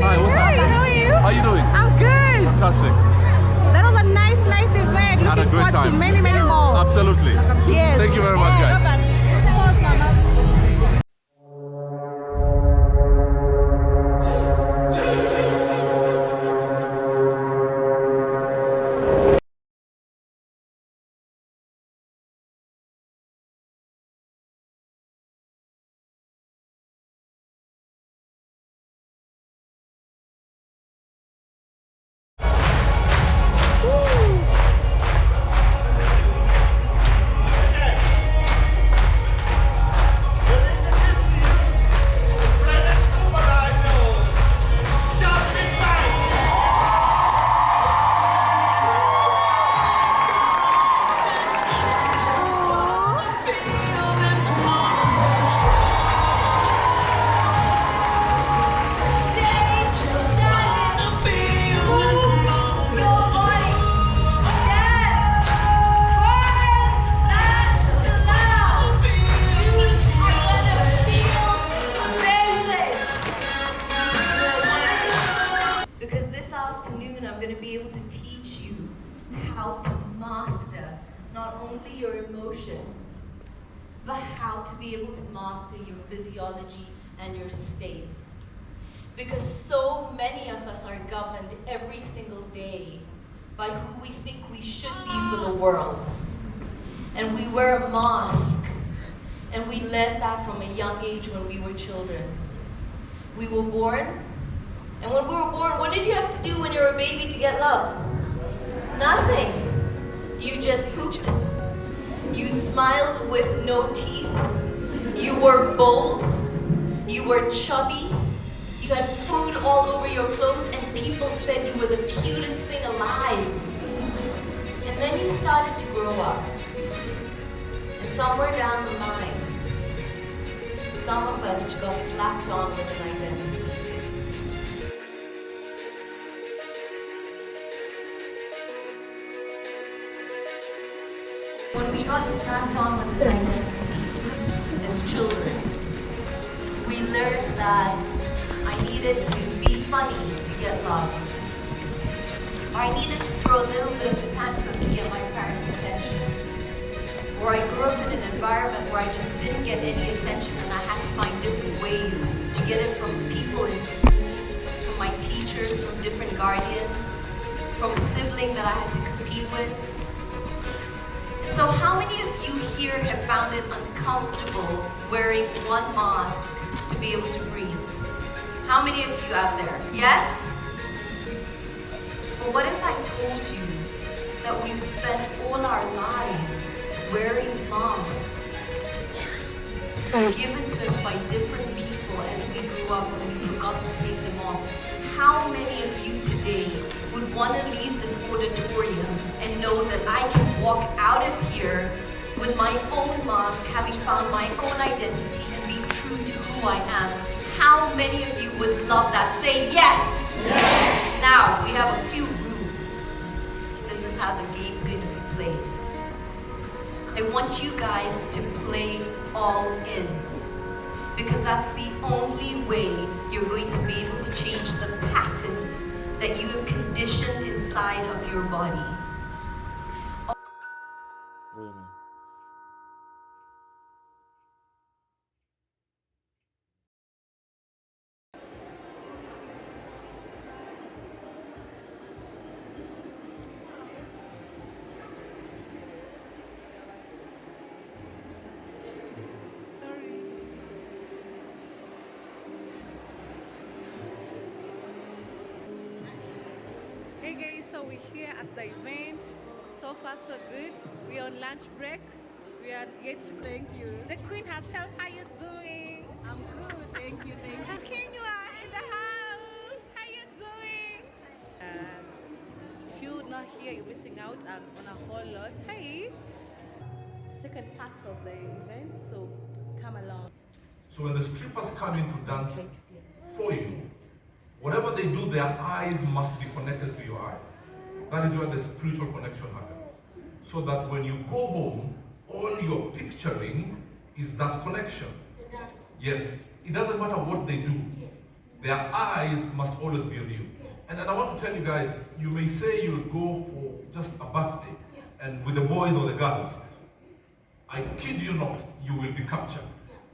Hi, what's up? Hi, how are you? How you doing? I'm good. Fantastic. That was a nice event. Had a Looking great forward to time. many more. Absolutely. Yes. Thank you very much, guys. Support, Mama. Because this afternoon I'm going to be able to teach you how to master not only your emotion, but how to be able to master your physiology and your state. Because so many of us are governed every single day by who we think we should be for the world. And we wear a mask, and we learned that from a young age when we were children. We were born, and when we were born, what did you have to do when you were a baby to get love? Nothing. You just pooped. You smiled with no teeth. You were bold. You were chubby. You had food all over your clothes, and people said you were the cutest thing alive. And then you started to grow up. And somewhere down the line, some of us got slapped on with an identity. When we got slapped on with this identity as children, we learned that I needed to be funny to get love. Or I needed to throw a little bit of a tantrum to get my parents' attention. Or I grew up in an environment where I just didn't get any attention and I had to find different ways to get it from people in school, from my teachers, from different guardians, from a sibling that I had to compete with. So how many of you here have found it uncomfortable wearing one mask to be able to breathe? How many of you out there? Yes? But what if I told you that we've spent all our lives wearing masks given to us by different people as we grew up and we forgot to take them off? How many of you today would want to leave this auditorium and know that I can walk out of here with my own mask, having found my own identity and be true to who I am? How many of you would love that? Say yes! Yes! Now, we have a few rules. This is how the game's going to be played. I want you guys to play all in, because that's the only way you're going to be able to change the patterns that you have conditioned inside of your body. Hey guys, so we're here at the event. So far so good. We're on lunch break. We are yet to Thank you. the queen herself. How you doing? I'm good. Thank you. Thank you. Kinua in the house. How you doing? If you're not here, you're missing out on a whole lot. Hey. Second part of the event, so come along. So when the strippers come in to dance for you, whatever they do, their eyes must be connected to your eyes. That is where the spiritual connection happens. So that when you go home, all you're picturing is that connection. Yes, it doesn't matter what they do. Their eyes must always be on you. And I want to tell you guys, you may say you'll go for just a birthday, and with the boys or the girls, I kid you not, you will be captured.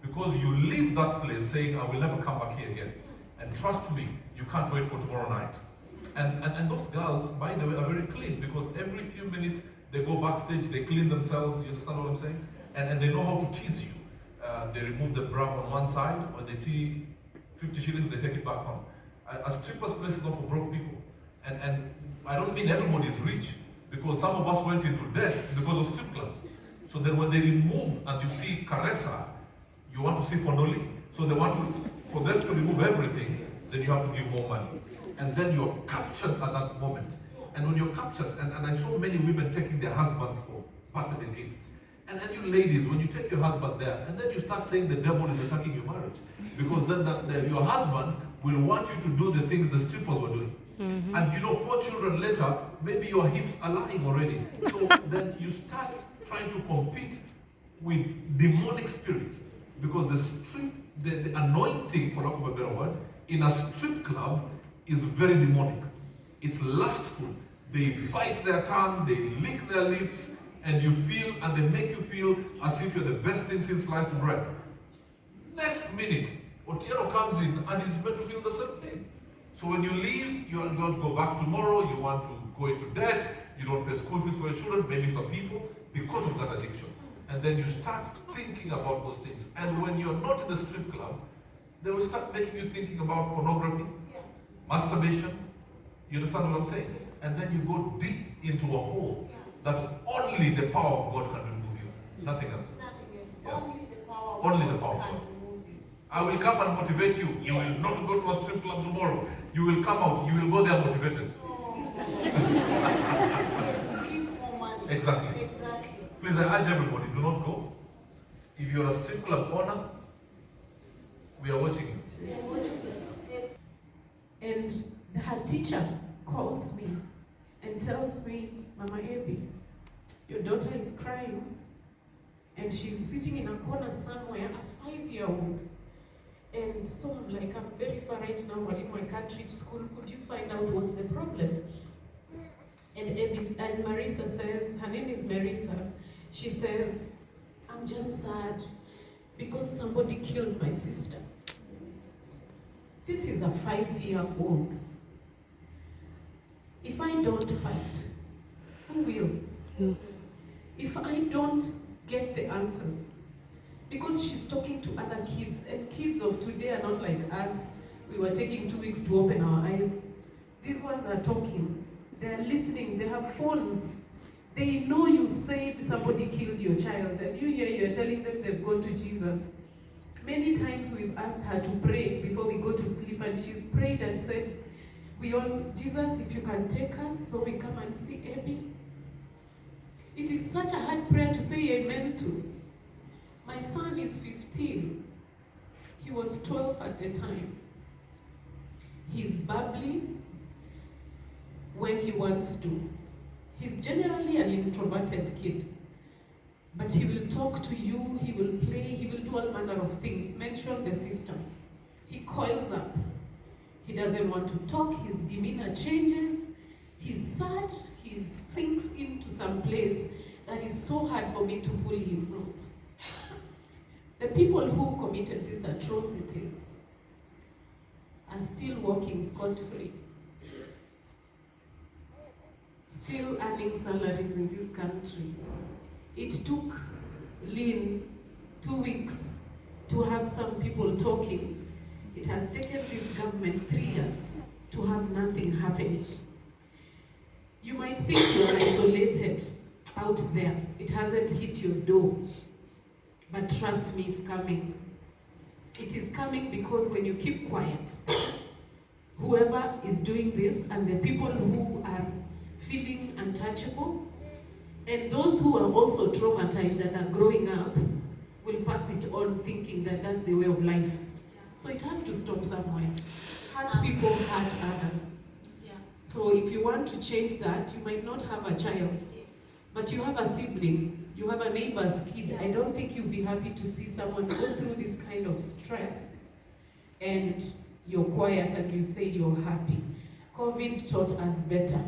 Because you leave that place saying, I will never come back here again. And trust me, you can't wait for tomorrow night. And those girls, by the way, are very clean, because every few minutes they go backstage, they clean themselves, you understand what I'm saying? And they know how to tease you. They remove the bra on one side, when they see 50 shillings, they take it back on. A strippers place is not for broke people. And I don't mean everybody is rich, because some of us went into debt because of strip clubs. So then when they remove and you see Caressa, you want to see Fondoli. So they want to, for them to remove everything, then you have to give more money. And then you're captured at that moment. And when you're captured, and I saw many women taking their husbands for birthday gifts. And you ladies, when you take your husband there, and then you start saying the devil is attacking your marriage. Because then your husband will want you to do the things the strippers were doing. Mm-hmm. And 4 children later, maybe your hips are lying already. So then you start trying to compete with demonic spirits. Because the anointing, for lack of a better word, in a strip club is very demonic. It's lustful. They bite their tongue, they lick their lips, and they make you feel as if you're the best thing since sliced bread. Next minute, Otieno comes in and is meant to feel the same thing. So when you leave, you want to go back tomorrow, you want to go into debt, you don't pay school fees for your children, maybe some people, because of that addiction. And then you start thinking about those things. And when you're not in the strip club, they will start making you thinking about pornography, masturbation. You understand what I'm saying? And then you go deep into a hole that only the power of God can remove you. Nothing else. Nothing else. Yeah. Only the Only the power power of God of can God. remove you. I will come and motivate you. You will not go to a strip club tomorrow. You will come out. You will go there motivated. Oh. Yes, to give more money. Exactly. Exactly. Please, I urge everybody, do not go. If you're a strip club owner, we are watching you. We are watching you. And her teacher calls me and tells me, Mama Abby, your daughter is crying and she's sitting in a corner somewhere, a 5-year-old. And so I'm like, I'm very far right now, Walimu, I can't reach school. Could you find out what's the problem? And Marisa says, her name is Marisa, she says, I'm just sad because somebody killed my sister. This is a 5-year-old. If I don't fight, who will? If I don't get the answers, because she's talking to other kids, and kids of today are not like us. We were taking 2 weeks to open our eyes. These ones are talking. They're listening. They have phones. They know you've said somebody killed your child, and you're telling them they've gone to Jesus. Many times we've asked her to pray before we go to sleep, and she's prayed and said, Jesus, if you can take us so we come and see Abby. It is such a hard prayer to say amen to. My son is 15. He was 12 at the time. He's bubbly when he wants to. He's generally an introverted kid. But he will talk to you, he will play, he will do all manner of things. Mention the system. He coils up. He doesn't want to talk, his demeanor changes. He's sad, he sinks into some place that is so hard for me to pull him out. The people who committed these atrocities are still walking scot-free. Still earning salaries in this country. It took Lynn 2 weeks to have some people talking. It has taken this government 3 years to have nothing happening. You might think you're isolated out there. It hasn't hit your door. But trust me, it's coming. It is coming because when you keep quiet, whoever is doing this and the people who are feeling untouchable, and those who are also traumatized and are growing up will pass it on thinking that that's the way of life. So it has to stop somewhere. Hurt people hurt others. Yeah. So if you want to change that, you might not have a child, but you have a sibling, you have a neighbor's kid. I don't think you'll be happy to see someone go through this kind of stress and you're quiet and you say you're happy. COVID taught us better.